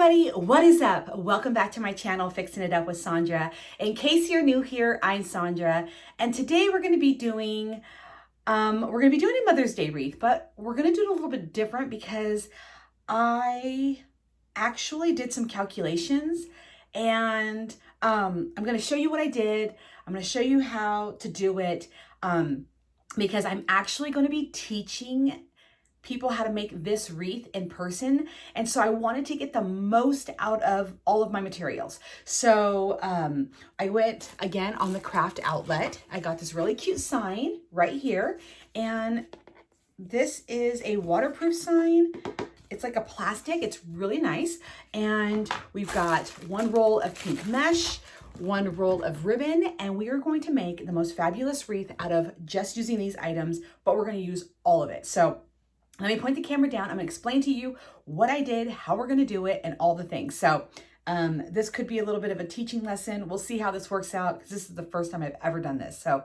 everybody, what is up? Welcome back to my channel, Fixing It Up with Sandra. In case you're new here, I'm Sandra, and today we're going to be doing a Mother's Day wreath, but we're going to do it a little bit different because I actually did some calculations, and I'm going to show you what I did. I'm going to show you how to do it because I'm actually going to be teaching people how to make this wreath in person. And so I wanted to get the most out of all of my materials. So I went again on the craft outlet. I got this really cute sign right here. And this is a waterproof sign. It's like a plastic, it's really nice. And we've got one roll of pink mesh, one roll of ribbon, and we are going to make the most fabulous wreath out of just using these items, but we're going to use all of it. So let me point the camera down. I'm going to explain to you what I did, how we're going to do it, and all the things. So this could be a little bit of a teaching lesson. We'll see how this works out because this is the first time I've ever done this. So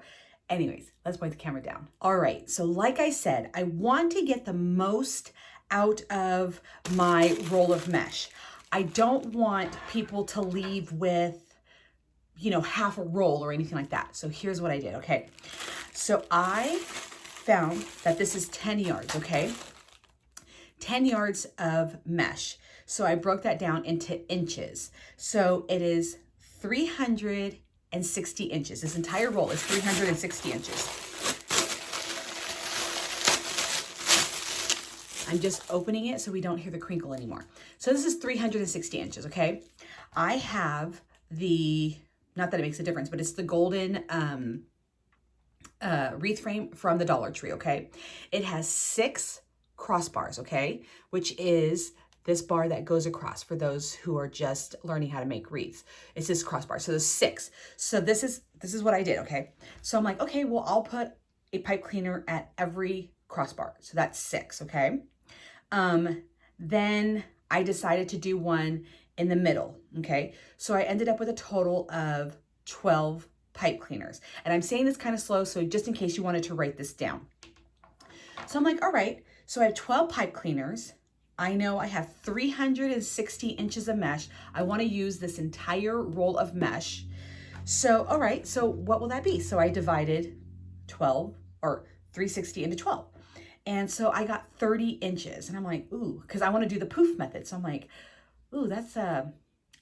anyways, let's point the camera down. All right. So like I said, I want to get the most out of my roll of mesh. I don't want people to leave with, half a roll or anything like that. So here's what I did. Okay. So I found that this is 10 yards, okay? 10 yards of mesh. So I broke that down into inches. So it is 360 inches. This entire roll is 360 inches. I'm just opening it so we don't hear the crinkle anymore. So this is 360 inches, okay? I have not that it makes a difference, but it's the golden wreath frame from the Dollar Tree, okay? It has 6 crossbars, okay? Which is this bar that goes across for those who are just learning how to make wreaths. It's this crossbar, so there's 6. So this is what I did, okay? So I'm like, okay, well, I'll put a pipe cleaner at every crossbar. So that's 6, okay? Then I decided to do one in the middle, okay? So I ended up with a total of 12 pipe cleaners. And I'm saying this kind of slow, so just in case you wanted to write this down. So I'm like, all right, so I have 12 pipe cleaners. I know I have 360 inches of mesh. I want to use this entire roll of mesh. So, all right, so what will that be? So I divided 360 into 12. And so I got 30 inches. And I'm like, ooh, because I want to do the poof method. So I'm like, ooh, that's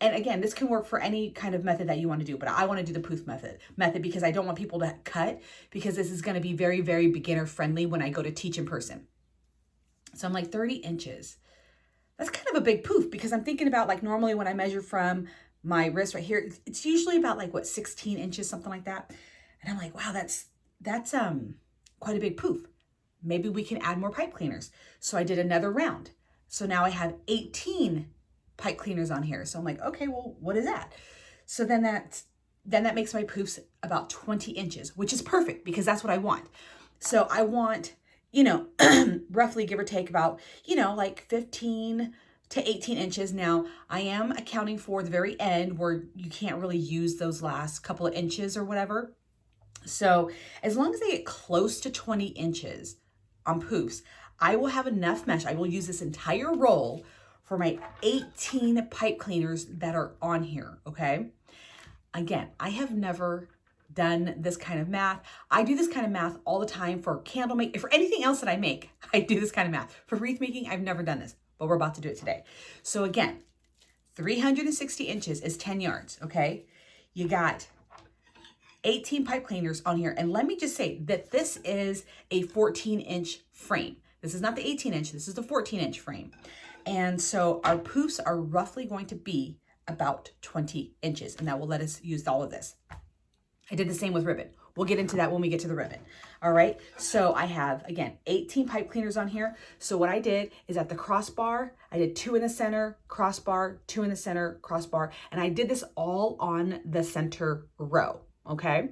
and again, this can work for any kind of method that you want to do, but I want to do the poof method because I don't want people to cut, because this is going to be very, very beginner friendly when I go to teach in person. So I'm like, 30 inches. That's kind of a big poof, because I'm thinking about, like, normally when I measure from my wrist right here, it's usually about like 16 inches, something like that. And I'm like, wow, that's quite a big poof. Maybe we can add more pipe cleaners. So I did another round. So now I have 18 pipe cleaners on here. So I'm like, okay, well, what is that? So then that makes my poofs about 20 inches, which is perfect because that's what I want. So I want, roughly give or take about, like 15 to 18 inches. Now I am accounting for the very end where you can't really use those last couple of inches or whatever. So as long as I get close to 20 inches on poofs, I will have enough mesh. I will use this entire roll for my 18 pipe cleaners that are on here, okay? Again, I have never done this kind of math. I do this kind of math all the time for candle making, for anything else that I make, I do this kind of math. For wreath making, I've never done this, but we're about to do it today. So again, 360 inches is 10 yards, okay? You got 18 pipe cleaners on here. And let me just say that this is a 14-inch frame. This is not the 18-inch, this is the 14-inch frame. And so our poofs are roughly going to be about 20 inches, and that will let us use all of this. I did the same with ribbon. We'll get into that when we get to the ribbon. All right, so I have, again, 18 pipe cleaners on here. So what I did is at the crossbar, I did 2 in the center, crossbar, 2 in the center, crossbar, and I did this all on the center row, okay?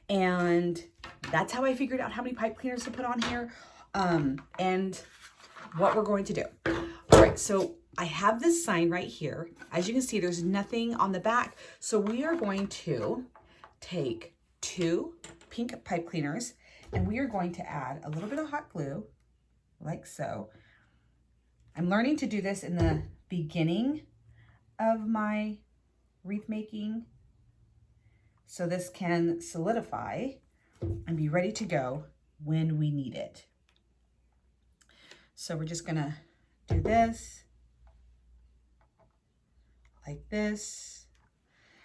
And that's how I figured out how many pipe cleaners to put on here and what we're going to do. All right, so I have this sign right here. As you can see, there's nothing on the back. So we are going to take 2 pink pipe cleaners and we are going to add a little bit of hot glue, like so. I'm learning to do this in the beginning of my wreath making so this can solidify and be ready to go when we need it. So we're just gonna do this, like this.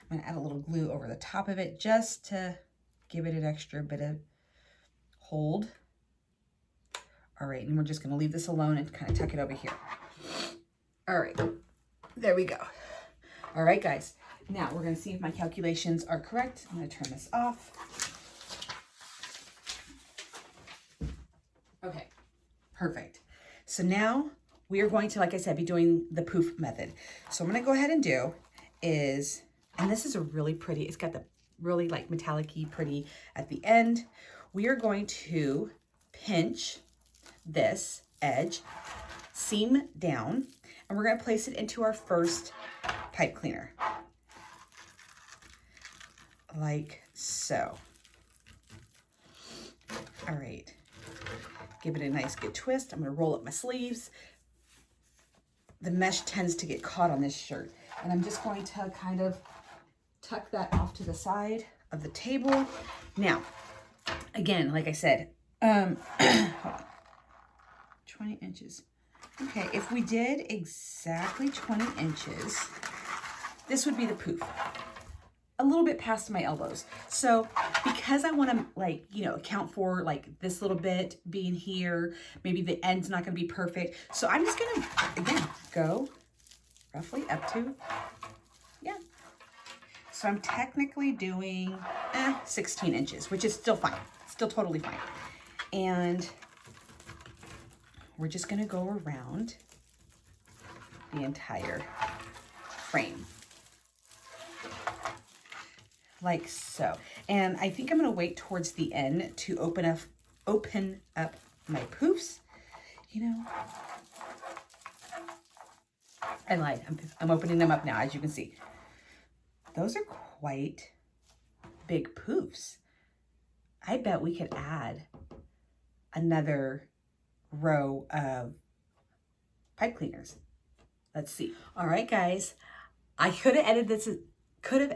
I'm gonna add a little glue over the top of it just to give it an extra bit of hold. All right, and we're just gonna leave this alone and kind of tuck it over here. All right, there we go. All right, guys, now we're gonna see if my calculations are correct. I'm gonna turn this off. Okay, perfect. So now we are going to, like I said, be doing the poof method. So I'm gonna go ahead and do is, and this is a really pretty, it's got the really like metallic-y pretty at the end. We are going to pinch this edge, seam down, and we're gonna place it into our first pipe cleaner. Like so. All right. Give it a nice good twist. I'm gonna roll up my sleeves. The mesh tends to get caught on this shirt. And I'm just going to kind of tuck that off to the side of the table. Now, again, like I said, 20 inches. Okay, if we did exactly 20 inches, this would be the poof. A little bit past my elbows. So because I want to like, you know, account for like this little bit being here, maybe the end's not going to be perfect. So I'm just going to, again, go roughly up to, yeah. So I'm technically doing 16 inches, which is still fine. Still totally fine. And we're just going to go around the entire frame. Like so. And I think I'm going to wait towards the end to open up my poofs. You know, I lied. I'm opening them up now, as you can see. Those are quite big poofs. I bet we could add another row of pipe cleaners. Let's see. All right, guys. I could have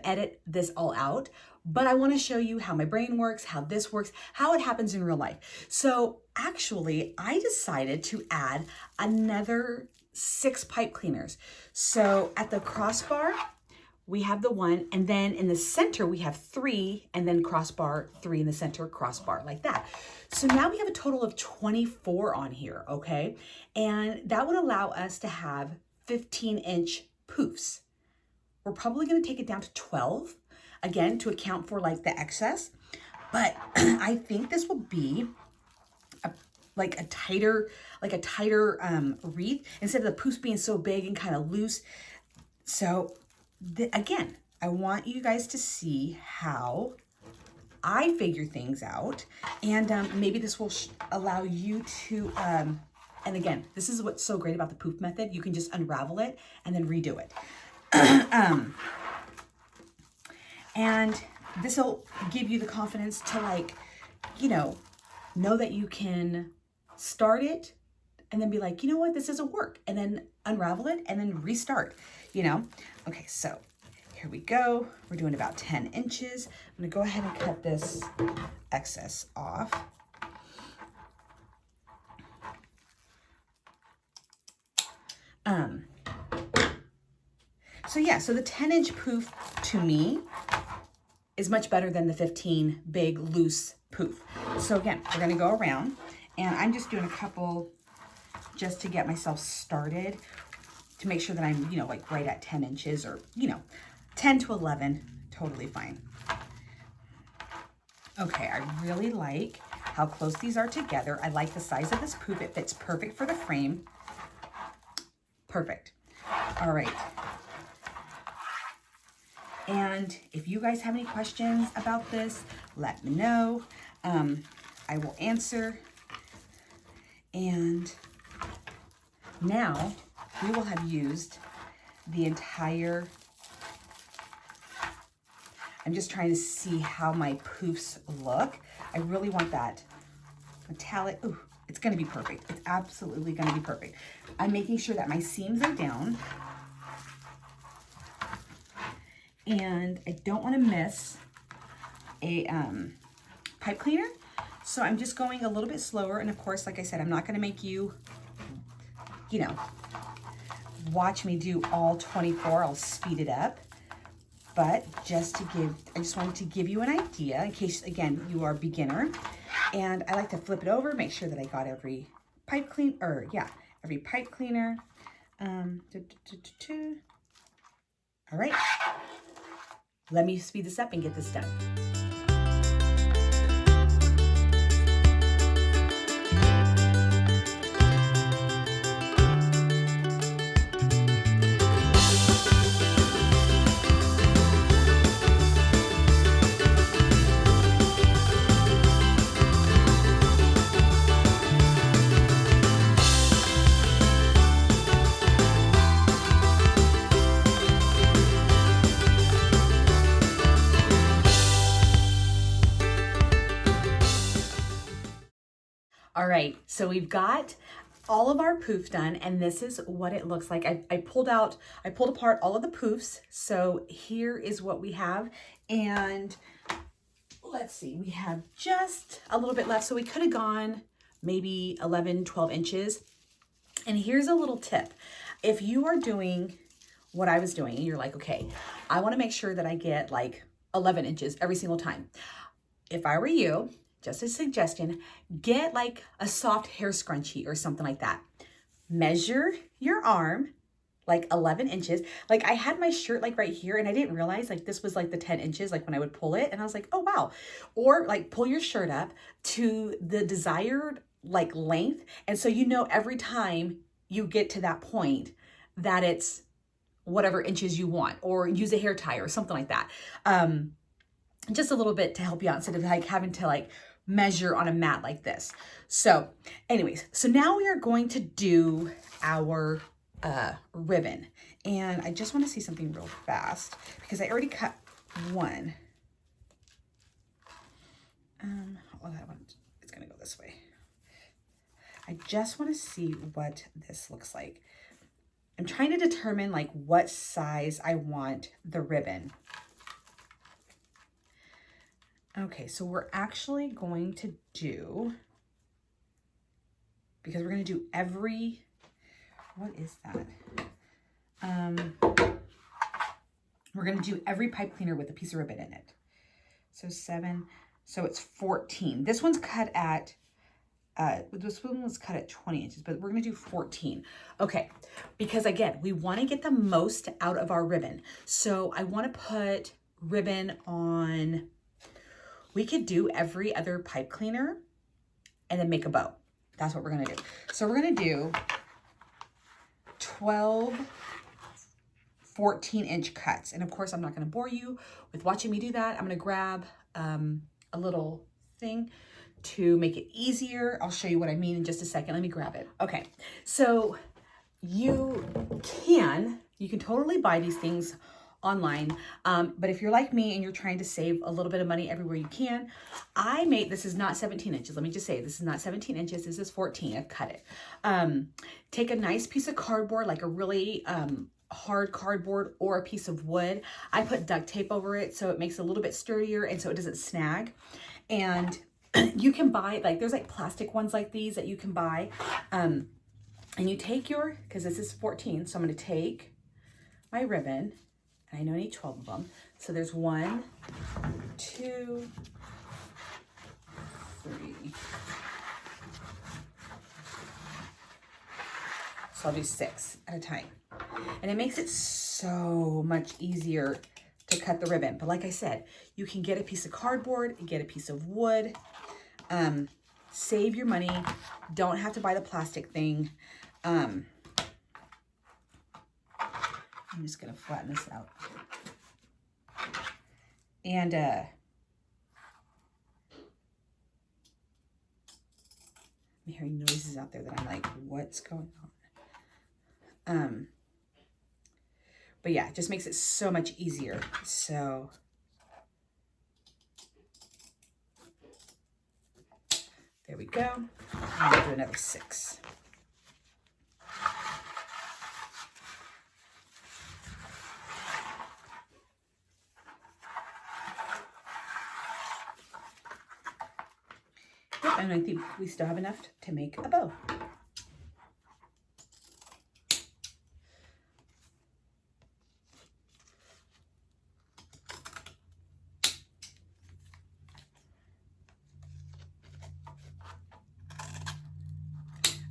edited this all out, but I want to show you how my brain works, how this works, how it happens in real life. So actually, I decided to add another 6 pipe cleaners. So at the crossbar, we have the 1, and then in the center, we have 3, and then crossbar, 3 in the center, crossbar, like that. So now we have a total of 24 on here, okay? And that would allow us to have 15-inch poofs. We're probably going to take it down to 12, again, to account for like the excess. But I think this will be a tighter wreath instead of the poofs being so big and kind of loose. So again, I want you guys to see how I figure things out. And maybe this will allow you to, and again, this is what's so great about the poof method. You can just unravel it and then redo it. And this will give you the confidence to like, you know that you can start it and then be like, you know what, this doesn't work, and then unravel it and then restart, you know? Okay, so here we go. We're doing about 10 inches. I'm gonna go ahead and cut this excess off. So yeah, so the 10-inch poof to me is much better than the 15 big loose poof. So again, we're gonna go around, and I'm just doing a couple just to get myself started to make sure that I'm, you know, like right at 10 inches or, you know, 10 to 11, totally fine. Okay, I really like how close these are together. I like the size of this poof. It fits perfect for the frame. Perfect. All right. And if you guys have any questions about this, let me know. I will answer. And now we will have used the entire, I'm just trying to see how my poofs look. I really want that metallic, ooh, it's gonna be perfect. It's absolutely gonna be perfect. I'm making sure that my seams are down. and I don't want to miss a pipe cleaner. So I'm just going a little bit slower. And of course, like I said, I'm not going to make you, you know, watch me do all 24. I'll speed it up. But just to give, I just wanted to give you an idea in case, again, you are a beginner. And I like to flip it over, make sure that I got every pipe clean, or yeah, every pipe cleaner. All right, let me speed this up and get this done. All right, so we've got all of our poof done, and this is what it looks like. I pulled apart all of the poofs. So here is what we have. And let's see, we have just a little bit left. So we could have gone maybe 11, 12 inches. And here's a little tip. If you are doing what I was doing, and you're like, okay, I want to make sure that I get like 11 inches every single time. If I were you, just a suggestion, get like a soft hair scrunchie or something like that. Measure your arm like 11 inches. Like I had my shirt like right here and I didn't realize like this was like the 10 inches like when I would pull it, and I was like, oh wow. Or like pull your shirt up to the desired like length. And so you know every time you get to that point that it's whatever inches you want, or use a hair tie or something like that. Just a little bit to help you out instead of like having to like measure on a mat like this. So anyways, so now we are going to do our ribbon, and I just want to see something real fast because I already cut one. Well, that one, it's gonna go this way. I just want to see what this looks like. I'm trying to determine like what size I want the ribbon. Okay, so we're actually going to do, because we're going to do every, what is that? We're going to do every pipe cleaner with a piece of ribbon in it. So 7, so it's 14. This one's cut at, this one was cut at 20 inches, but we're going to do 14. Okay, because again, we want to get the most out of our ribbon. So I want to put ribbon on, we could do every other pipe cleaner and then make a bow. That's what we're gonna do. So we're gonna do 12, 14-inch cuts. And of course, I'm not gonna bore you with watching me do that. I'm gonna grab a little thing to make it easier. I'll show you what I mean in just a second. Let me grab it. Okay, so you can totally buy these things online. But if you're like me and you're trying to save a little bit of money everywhere you can, this is not 17 inches. Let me just say, this is not 17 inches. This is 14. I've cut it. Take a nice piece of cardboard, like a really hard cardboard, or a piece of wood. I put duct tape over it so it makes it a little bit sturdier and so it doesn't snag. And you can buy, like, there's like plastic ones like these that you can buy. And you take because this is 14, so I'm going to take my ribbon. I know I need 12 of them. So there's 1, 2, 3. So I'll do 6 at a time. And it makes it so much easier to cut the ribbon. But like I said, you can get a piece of cardboard, get a piece of wood, save your money. Don't have to buy the plastic thing. I'm just gonna flatten this out. And I'm hearing noises out there that I'm like, what's going on? But yeah, it just makes it so much easier. So there we go. I'm gonna do another 6. Yep, and I think we still have enough to make a bow.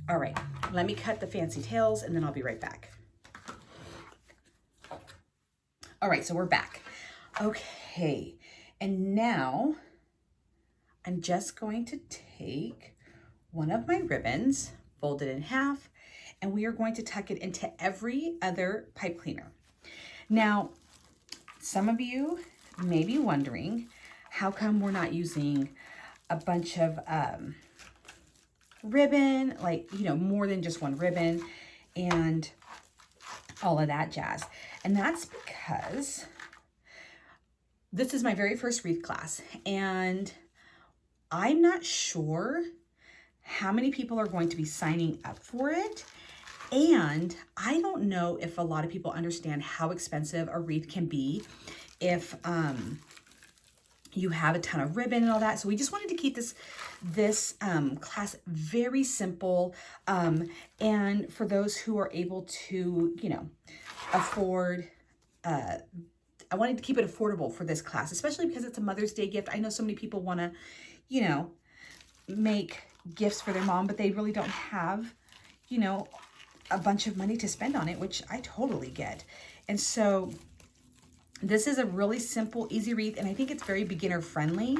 All right, let me cut the fancy tails and then I'll be right back. All right, so we're back. Okay, and now I'm just going to take one of my ribbons, fold it in half, and we are going to tuck it into every other pipe cleaner. Now, some of you may be wondering, how come we're not using a bunch of ribbon, like, you know, more than just one ribbon and all of that jazz? And that's because this is my very first wreath class, and I'm not sure how many people are going to be signing up for it. And I don't know if a lot of people understand how expensive a wreath can be if you have a ton of ribbon and all that. So we just wanted to keep this class very simple. And for those who are able to, you know, afford, I wanted to keep it affordable for this class, especially because it's a Mother's Day gift. I know so many people want to, you know, make gifts for their mom, but they really don't have, you know, a bunch of money to spend on it, which I totally get. And so this is a really simple, easy wreath, and I think it's very beginner friendly.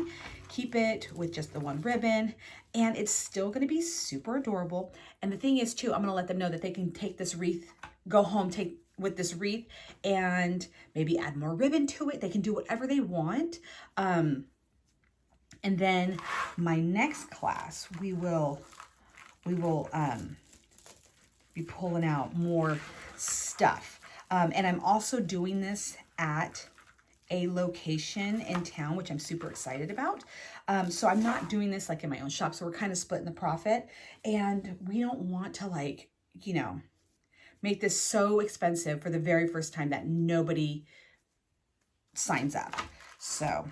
Keep it with just the one ribbon, and it's still going to be super adorable. And the thing is too, I'm going to let them know that they can take this wreath, go home, take with this wreath, and maybe add more ribbon to it. They can do whatever they want. And then my next class, we will be pulling out more stuff. And I'm also doing this at a location in town, which I'm super excited about. So I'm not doing this like in my own shop. So we're kind of splitting the profit, and we don't want to, like, you know, make this so expensive for the very first time that nobody signs up. So,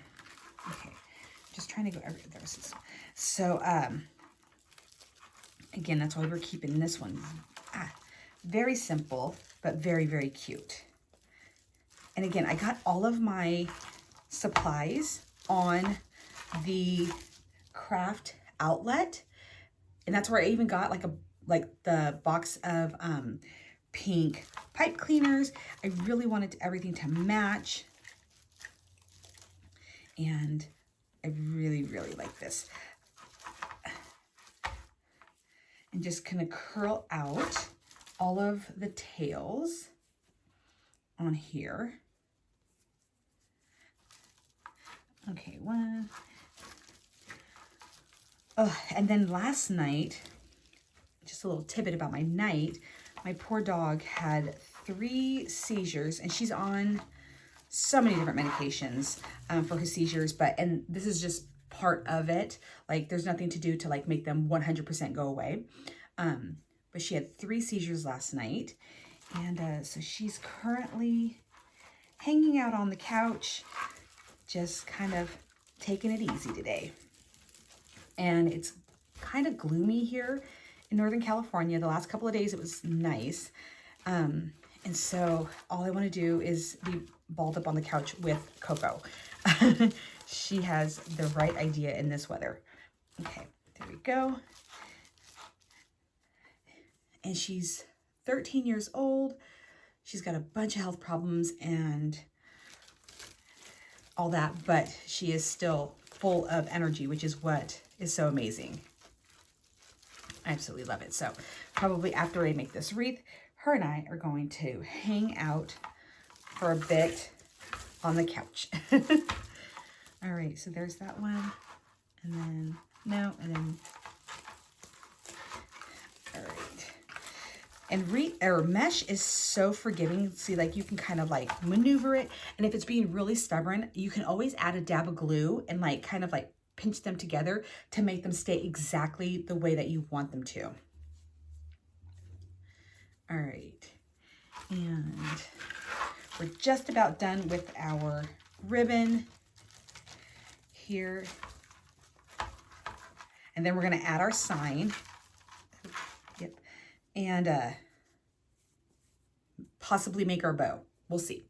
okay, just trying to go every other. So, again, that's why we're keeping this one very simple, but very, very cute. And again, I got all of my supplies on the craft outlet, and that's where I even got like the box of pink pipe cleaners. I really wanted everything to match, and I really, really like this. And just kind of curl out all of the tails on here. Okay, one. Oh, and then last night, just a little tidbit about my night, my poor dog had 3 seizures, and she's on so many different medications for her seizures, and this is just part of it. Like, there's nothing to do to like make them 100% go away. But she had 3 seizures last night, and so she's currently hanging out on the couch, just kind of taking it easy today. And it's kind of gloomy here in Northern California. The last couple of days it was nice. And so all I want to do is be balled up on the couch with Coco. She has the right idea in this weather. Okay, there we go. And she's 13 years old. She's got a bunch of health problems and all that, but she is still full of energy, which is what is so amazing. I absolutely love it. So probably after I make this wreath, her and I are going to hang out for a bit on the couch. All right, so there's that one. And then, no, and then, all right. And mesh is so forgiving. See, like, you can kind of like maneuver it. And if it's being really stubborn, you can always add a dab of glue and like kind of like pinch them together to make them stay exactly the way that you want them to. All right. And we're just about done with our ribbon here. And then we're going to add our sign. Yep. And possibly make our bow. We'll see.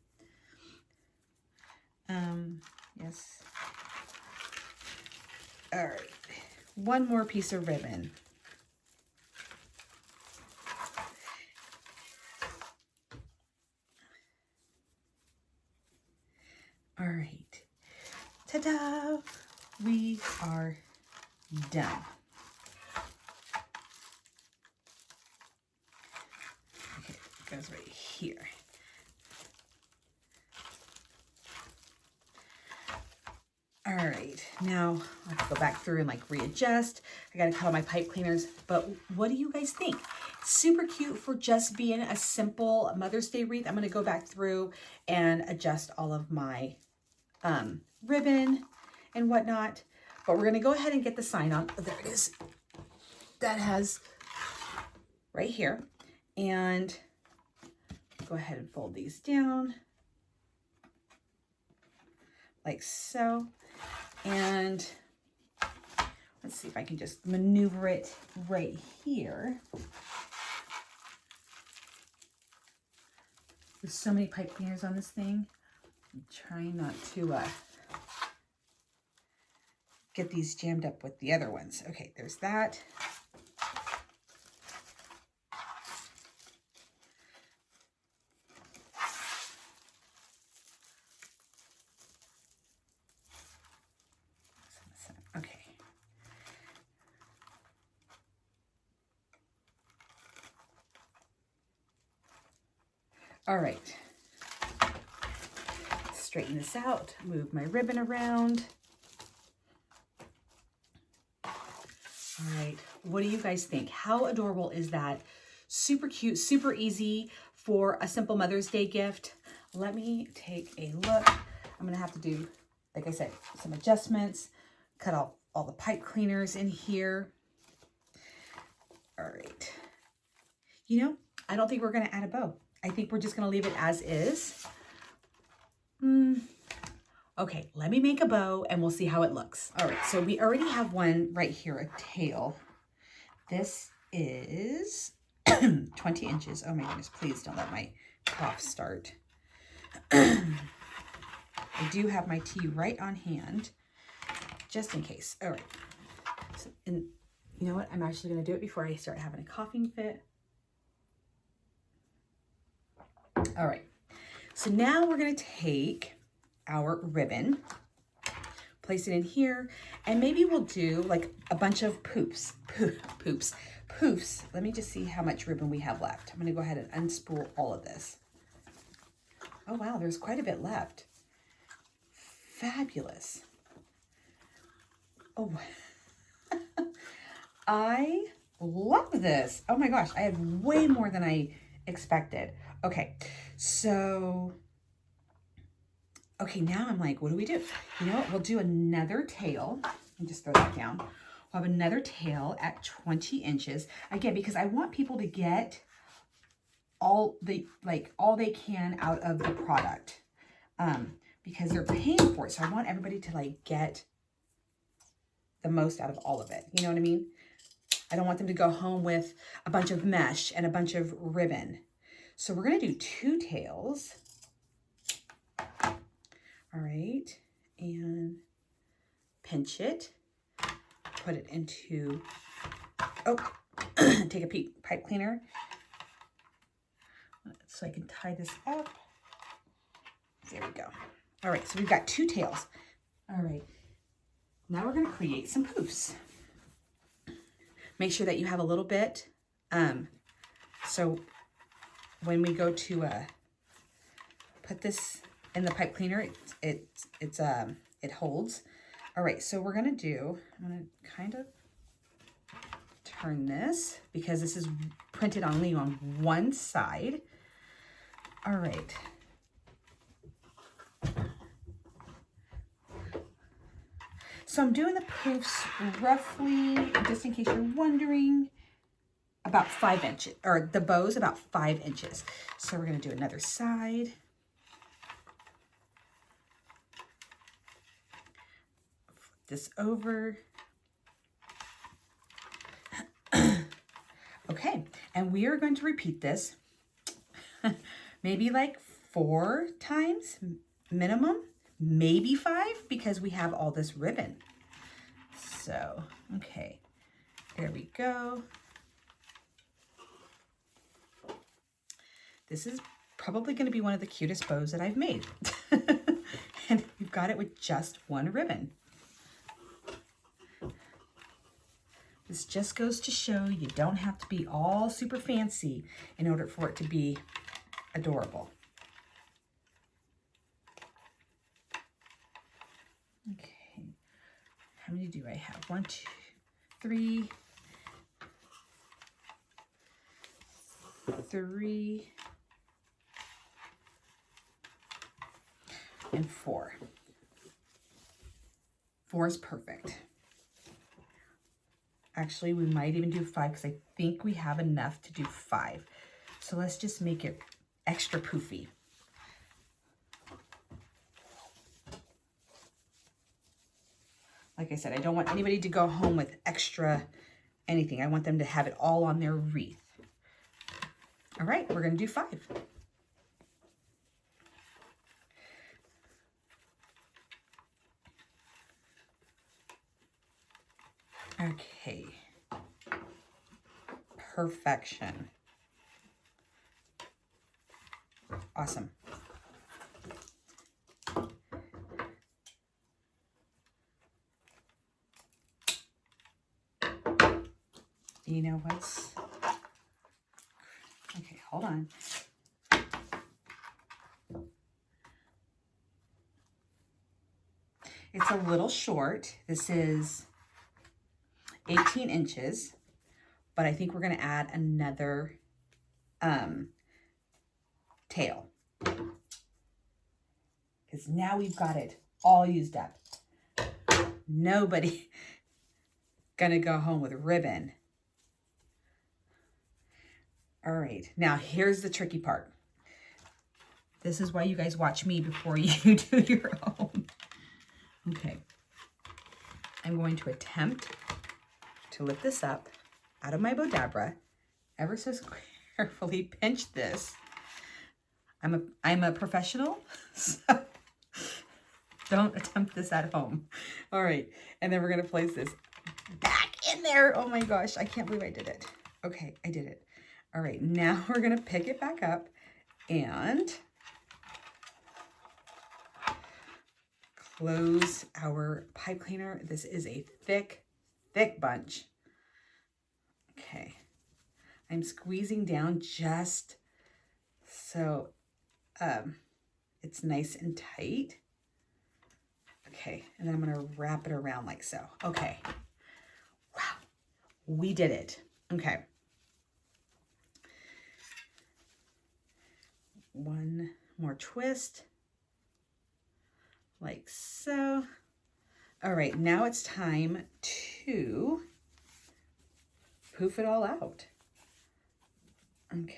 Yes. All right. One more piece of ribbon. All right. Ta-da! We are done. Okay, it goes right here. All right, now I have to go back through and like readjust. I got to cut all my pipe cleaners, but what do you guys think? Super cute for just being a simple Mother's Day wreath. I'm going to go back through and adjust all of my ribbon and whatnot, but we're going to go ahead and get the sign on. Oh, there it is. That has right here, and go ahead and fold these down like so. And let's see if I can just maneuver it right here. There's so many pipe cleaners on this thing. I'm trying not to get these jammed up with the other ones. Okay, there's that. Okay. All right. Straighten this out, move my ribbon around. All right, what do you guys think? How adorable is that? Super cute, super easy for a simple Mother's Day gift. Let me take a look. I'm gonna have to do, like I said, some adjustments, cut out all the pipe cleaners in here. All right. You know, I don't think we're gonna add a bow. I think we're just gonna leave it as is. Okay, let me make a bow and we'll see how it looks. All right, so we already have one right here, a tail. This is 20 inches. Oh my goodness, please don't let my cough start. I do have my tea right on hand, just in case. All right, so, and you know what? I'm actually gonna do it before I start having a coughing fit. All right, so now we're gonna take our ribbon, place it in here, and maybe we'll do like a bunch of poofs. Let me just see how much ribbon we have left. I'm gonna go ahead and unspool all of this. Oh wow, there's quite a bit left. Fabulous. Oh, I love this. Oh my gosh, I have way more than I expected. Okay, so okay, now I'm like, what do we do? You know what? We'll do another tail. And just throw that down. We'll have another tail at 20 inches. Again, because I want people to get all they can out of the product. Because they're paying for it. So I want everybody to like get the most out of all of it. You know what I mean? I don't want them to go home with a bunch of mesh and a bunch of ribbon. So we're gonna do 2 tails. All right, and pinch it, put it into, oh, take a pipe cleaner so I can tie this up. There we go. All right, so we've got 2 tails. All right, now we're gonna create some poofs. Make sure that you have a little bit, so when we go to put this in the pipe cleaner, it holds. All right, so we're gonna do, I'm gonna kind of turn this because this is printed only on one side. All right. So I'm doing the poofs roughly, just in case you're wondering, about 5 inches, or the bow's about 5 inches. So we're gonna do another side. Flip this over. Okay, and we are going to repeat this maybe like 4 times minimum, maybe 5, because we have all this ribbon. So, okay, there we go. This is probably going to be one of the cutest bows that I've made. And we've got it with just 1 ribbon. This just goes to show you don't have to be all super fancy in order for it to be adorable. Okay, how many do I have? 1, 2, 3, 3, and 4. 4 is perfect. Actually, we might even do 5 because I think we have enough to do 5. So let's just make it extra poofy. Like I said, I don't want anybody to go home with extra anything. I want them to have it all on their wreath. All right, we're going to do 5. Okay. Perfection. Awesome. You know what's... Okay, hold on. It's a little short. This is 18 inches, but I think we're going to add another tail, because now we've got it all used up. Nobody going to go home with ribbon. All right, now here's the tricky part. This is why you guys watch me before you do your own. Okay, I'm going to attempt to lift this up out of my Bodabra, ever so carefully pinch this. I'm a professional, so don't attempt this at home. All right, and then we're gonna place this back in there. Oh my gosh, I can't believe I did it. Okay, I did it. All right, now we're gonna pick it back up and close our pipe cleaner. This is a thick bunch. Okay, I'm squeezing down just so it's nice and tight. Okay, and then I'm gonna wrap it around like so. Okay, wow, we did it. Okay, one more twist, like so. All right, now it's time to poof it all out. Okay.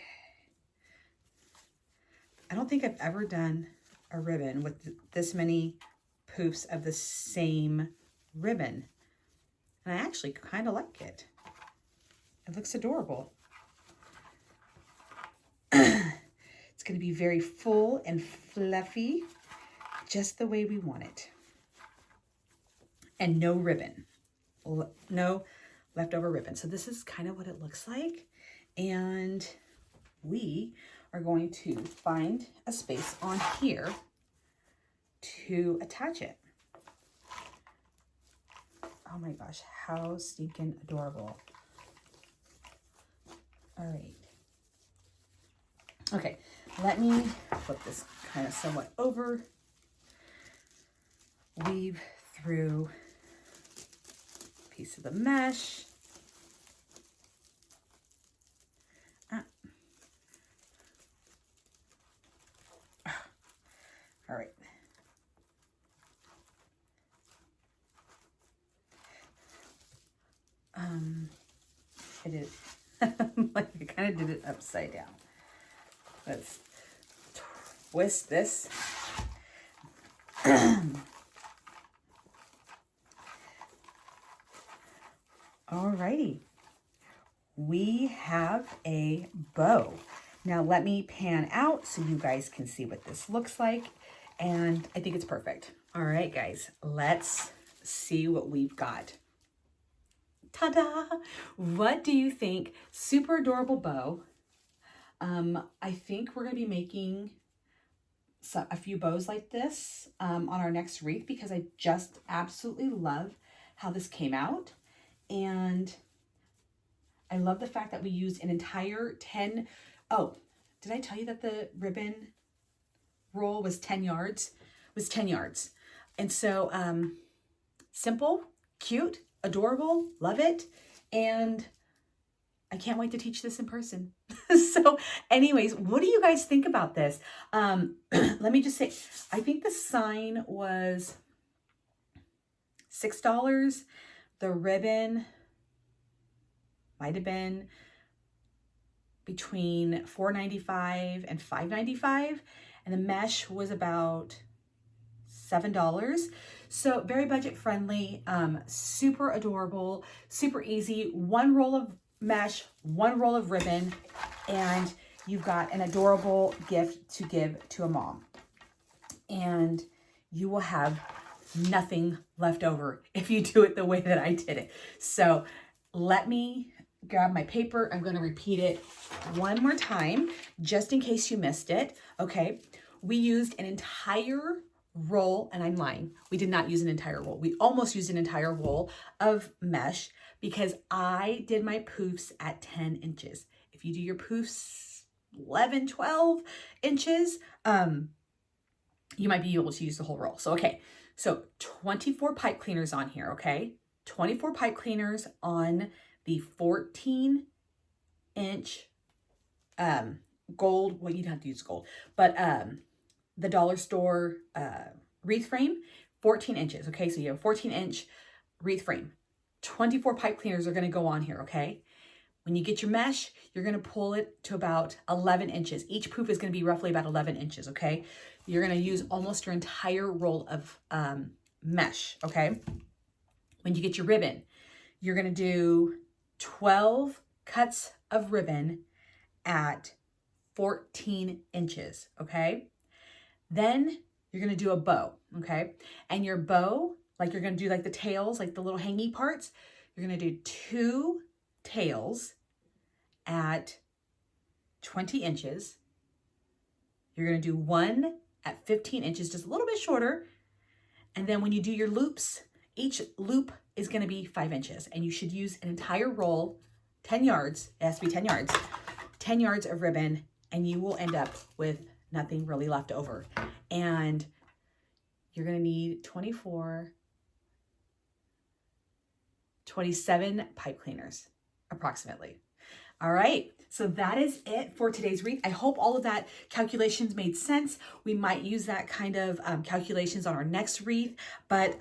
I don't think I've ever done a ribbon with this many poofs of the same ribbon. And I actually kind of like it. It looks adorable. It's going to be very full and fluffy, just the way we want it. And no ribbon, no leftover ribbon. So this is kind of what it looks like. And we are going to find a space on here to attach it. Oh my gosh, how stinking adorable. All right. Okay, let me flip this kind of somewhat over. Weave through a piece of the mesh. All right. I did like I kind of did it upside down. Let's twist this. Alrighty. we have a bow. Now let me pan out so you guys can see what this looks like. And I think it's perfect. All right, guys, let's see what we've got. Ta-da! What do you think? Super adorable bow. I think we're gonna be making a few bows like this on our next wreath because I just absolutely love how this came out. And I love the fact that we used an entire 10, oh, did I tell you that the ribbon roll was 10 yards? It was 10 yards. And so simple, cute, adorable, love it. And I can't wait to teach this in person. So anyways, what do you guys think about this? Let me just say, I think the sign was $6. The ribbon might have been between $4.95 and $5.95. And the mesh was about $7. So very budget friendly, super adorable, super easy. One roll of mesh, one roll of ribbon, and you've got an adorable gift to give to a mom. And you will have nothing left over if you do it the way that I did it. So let me grab my paper. I'm going to repeat it one more time, just in case you missed it. Okay. We used an entire roll, and I'm lying. We did not use an entire roll. We almost used an entire roll of mesh because I did my poofs at 10 inches. If you do your poofs 11, 12 inches, you might be able to use the whole roll. So, okay. So 24 pipe cleaners on here. Okay. 24 pipe cleaners on the 14-inch gold. Well, you'd have to use gold, but the dollar store wreath frame, 14 inches. Okay, so you have a 14-inch wreath frame. 24 pipe cleaners are going to go on here. Okay, when you get your mesh, you're going to pull it to about 11 inches. Each poof is going to be roughly about 11 inches. Okay, you're going to use almost your entire roll of mesh. Okay, when you get your ribbon, you're going to do 12 cuts of ribbon at 14 inches, okay? Then you're gonna do a bow, okay? And your bow, like you're gonna do like the tails, like the little hangy parts, you're gonna do 2 tails at 20 inches. You're gonna do 1 at 15 inches, just a little bit shorter. And then when you do your loops, each loop is gonna be 5 inches, and you should use an entire roll, 10 yards, it has to be 10 yards, 10 yards of ribbon, and you will end up with nothing really left over. And you're gonna need 27 pipe cleaners, approximately. All right, so that is it for today's wreath. I hope all of that calculations made sense. We might use that kind of calculations on our next wreath, but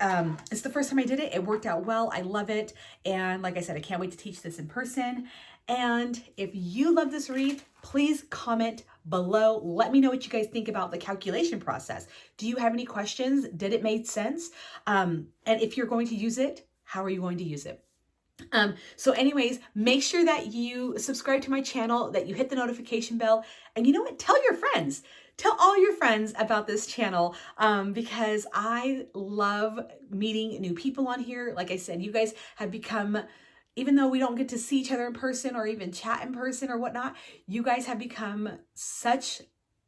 it's the first time I did it. It worked out well. I love it. And like I said, I can't wait to teach this in person. And if you love this wreath, please comment below. Let me know what you guys think about the calculation process. Do you have any questions? Did it make sense? And if you're going to use it, how are you going to use it? So anyways, make sure that you subscribe to my channel, that you hit the notification bell, and you know what? Tell your friends. Tell all your friends about this channel because I love meeting new people on here. Like I said, you guys have become, even though we don't get to see each other in person or even chat in person or whatnot, you guys have become such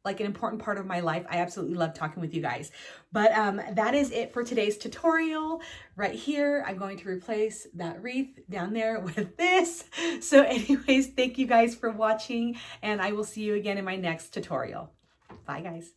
like an important part of my life. I absolutely love talking with you guys. But that is it for today's tutorial. Right here, I'm going to replace that wreath down there with this. So anyways, thank you guys for watching, and I will see you again in my next tutorial. Bye guys.